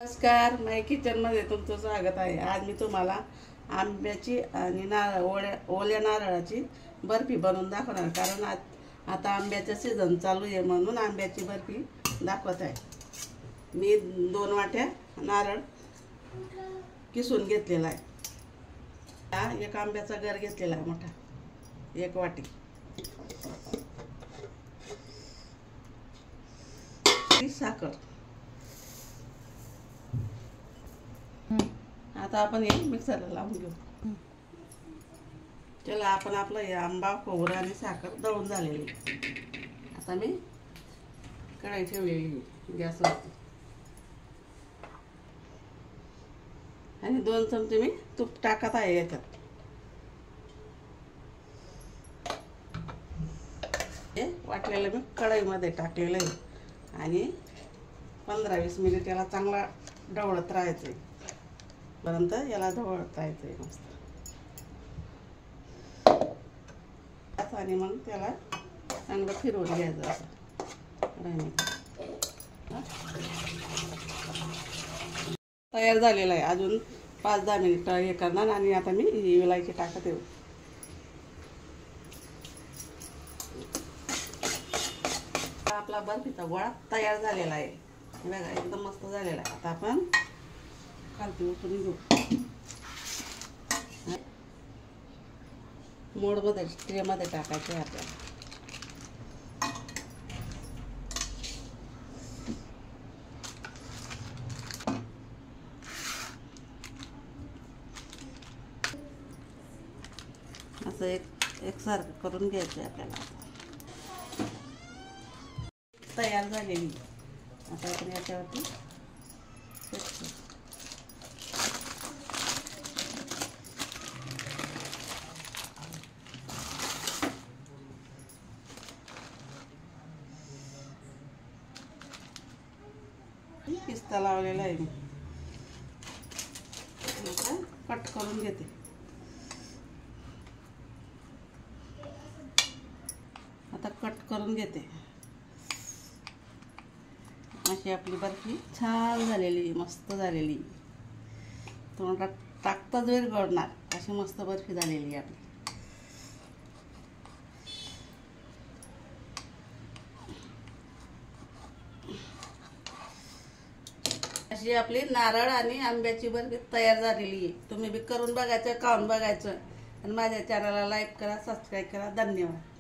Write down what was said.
नमस्कार, माय किचनमध्ये तुमचं स्वागत आहे। आज मी तुम्हाला आंब्याची आणि ओल्या नारळाची बर्फी बनवून दाखवणार, कारण आता आंब्याचं सीझन चालू आहे म्हणून आंब्याची बर्फी दाखवत आहे। मी 2 वाट्या नारळ किसून घेतलेला आहे। एक आंब्याचा गर घेतलेला आहे मोठा, 1 वाटी। साखर। आता आपण हे मिक्सरला लावून घेऊ। चला, आपण आपलं हे आंबा, खोबरं आणि साखर दळून झालेली। आता मी कढई ठेवलेली गॅसवरती आणि 2 चमचे मी तूप टाकत आहे याच्यात। हे वाटलेलं मी कढईमध्ये टाकलेलं आहे आणि 15-20 मिनिट याला चांगला ढवळत राहायचं पर्यंत याला ढवळता येते मस्त। आणि मग त्याला चांगलं फिरवून घ्यायचं असं तयार झालेलं आहे। अजून 5-10 मिनिट हे करणार आणि आता मी इलायची टाकत येऊ। आपला बर्फीचा गोळा तयार झालेला आहे बघा, एकदम मस्त झालेला आहे। आता आपण खालती उचलून घेऊ। मोडमध्ये ट्रेमध्ये टाकायचे आपल्याला। असं एकसारखं करून घ्यायचं आपल्याला। तयार झालेली आता आपण याच्यावरती पिस्ता लावलेला आहे मी। आता कट करून घेते। अशी आपली बर्फी छान झालेली, मस्त झालेली, तोंडात टाकताच वेळ गळणार अशी मस्त बर्फी झालेली आहे आपली। अशी आपली नारळ आणि आंब्याची बर्फी तयार झालेली आहे। तुम्ही बी करून बघायचं, खाऊन बघायचं आणि माझ्या चॅनलला लाईक करा, सबस्क्राईब करा। धन्यवाद।